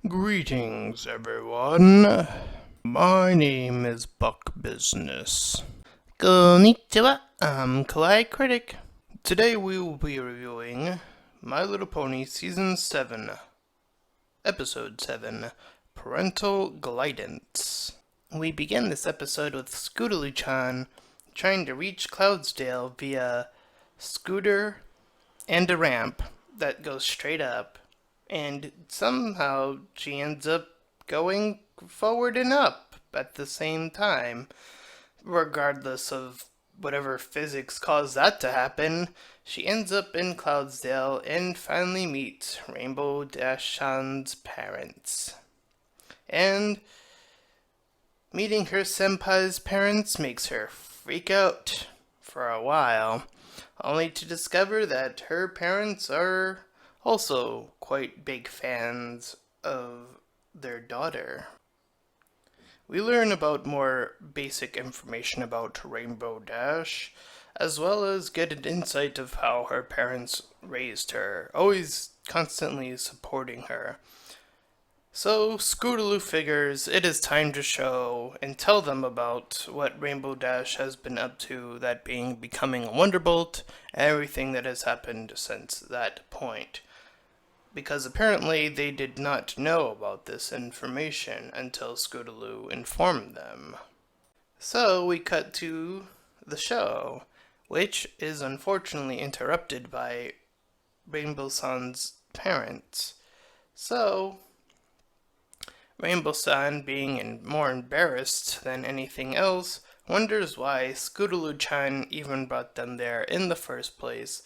Greetings, everyone. My name is Buck Business. Konnichiwa, I'm Kawaii Critic. Today we will be reviewing My Little Pony Season 7, Episode 7, Parental Glideance. We begin this episode with Scootaloo-chan trying to reach Cloudsdale via scooter and a ramp that goes straight up, and somehow she ends up going forward and up at the same time. Regardless of whatever physics caused that to happen, she ends up in Cloudsdale and finally meets Rainbow Dash-chan's parents. And meeting her senpai's parents makes her freak out for a while, only to discover that her parents are also quite big fans of their daughter. We learn about more basic information about Rainbow Dash, as well as get an insight of how her parents raised her, always constantly supporting her. So Scootaloo figures it is time to show and tell them about what Rainbow Dash has been up to, that being becoming a Wonderbolt, and everything that has happened since that point. Because apparently they did not know about this information until Scootaloo informed them. So we cut to the show, which is unfortunately interrupted by Rainbow-san's parents. So Rainbow-san, being more embarrassed than anything else, wonders why Scootaloo-chan even brought them there in the first place.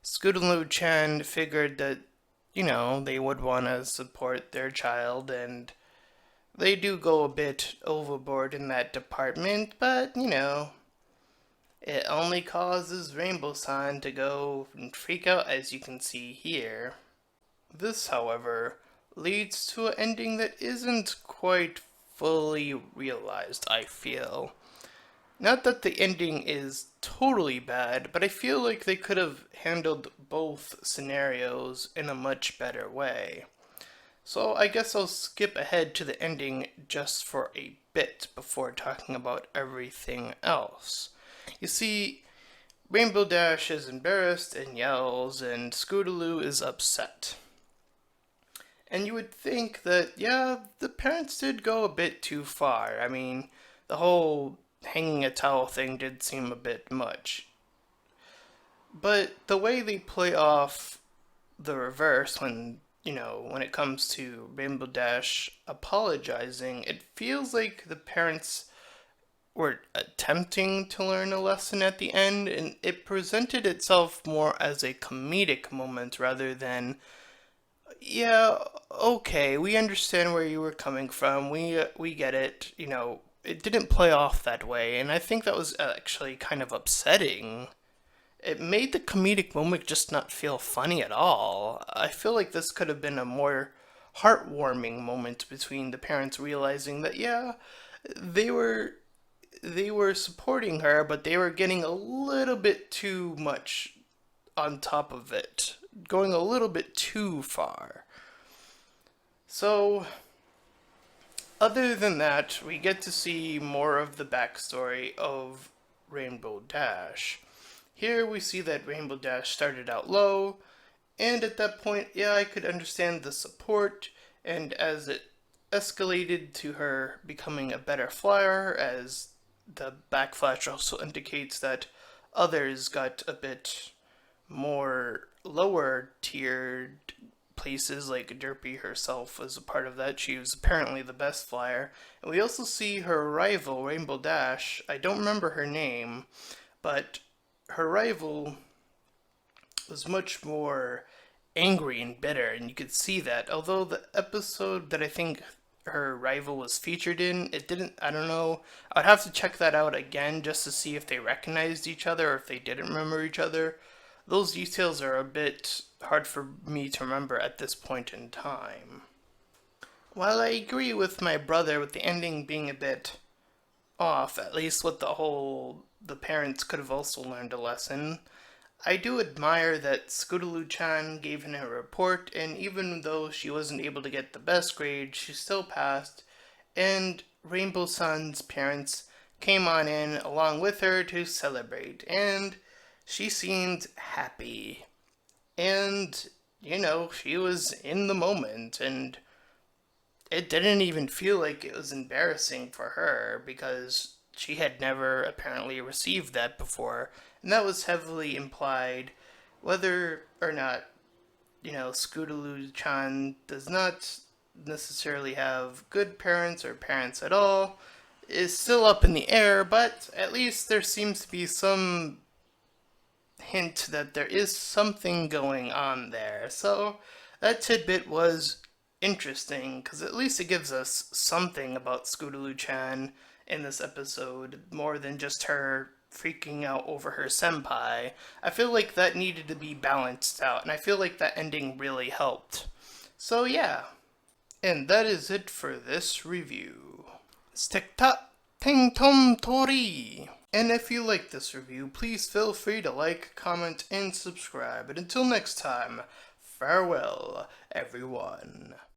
Scootaloo-chan figured that, they would want to support their child, and they do go a bit overboard in that department, but, it only causes Rainbow-san to go and freak out, as you can see here. This, however, leads to an ending that isn't quite fully realized, I feel. Not that the ending is totally bad, but I feel like they could have handled both scenarios in a much better way. So I guess I'll skip ahead to the ending just for a bit before talking about everything else. You see, Rainbow Dash is embarrassed and yells, and Scootaloo is upset. And you would think that, yeah, the parents did go a bit too far. I mean, the whole hanging a towel thing did seem a bit much. But the way they play off the reverse when it comes to Rainbow Dash apologizing, it feels like the parents were attempting to learn a lesson at the end, and it presented itself more as a comedic moment rather than, yeah, okay, we understand where you were coming from. We get it. It didn't play off that way, and I think that was actually kind of upsetting. It made the comedic moment just not feel funny at all. I feel like this could have been a more heartwarming moment between the parents realizing that, yeah, they were supporting her, but they were getting a little bit too much on top of it, going a little bit too far. So, other than that, we get to see more of the backstory of Rainbow Dash. Here we see that Rainbow Dash started out low, and at that point, yeah, I could understand the support, and as it escalated to her becoming a better flyer, as the backflash also indicates that others got a bit more lower tiered places, like Derpy herself was a part of that. She was apparently the best flyer. And we also see her rival, Rainbow Dash. I don't remember her name, but her rival was much more angry and bitter, and you could see that. Although the episode that I think her rival was featured in, it didn't, I don't know. I'd have to check that out again just to see if they recognized each other or if they didn't remember each other. Those details are a bit hard for me to remember at this point in time. While I agree with my brother with the ending being a bit off, at least with the parents could have also learned a lesson, I do admire that Scootaloo-chan gave in her report, and even though she wasn't able to get the best grade, she still passed, and Rainbow Sun's parents came on in along with her to celebrate, and she seemed happy. And, she was in the moment, and it didn't even feel like it was embarrassing for her because she had never apparently received that before. And that was heavily implied whether or not, Scootaloo chan does not necessarily have good parents or parents at all is still up in the air, but at least there seems to be some hint that there is something going on there. So that tidbit was interesting because at least it gives us something about Scootaloo-chan in this episode more than just her freaking out over her senpai. I feel like that needed to be balanced out, and I feel like that ending really helped. So yeah, and that is it for this review. Stekta Ting Tom Tori! And if you like this review, please feel free to like, comment, and subscribe. And until next time, farewell, everyone.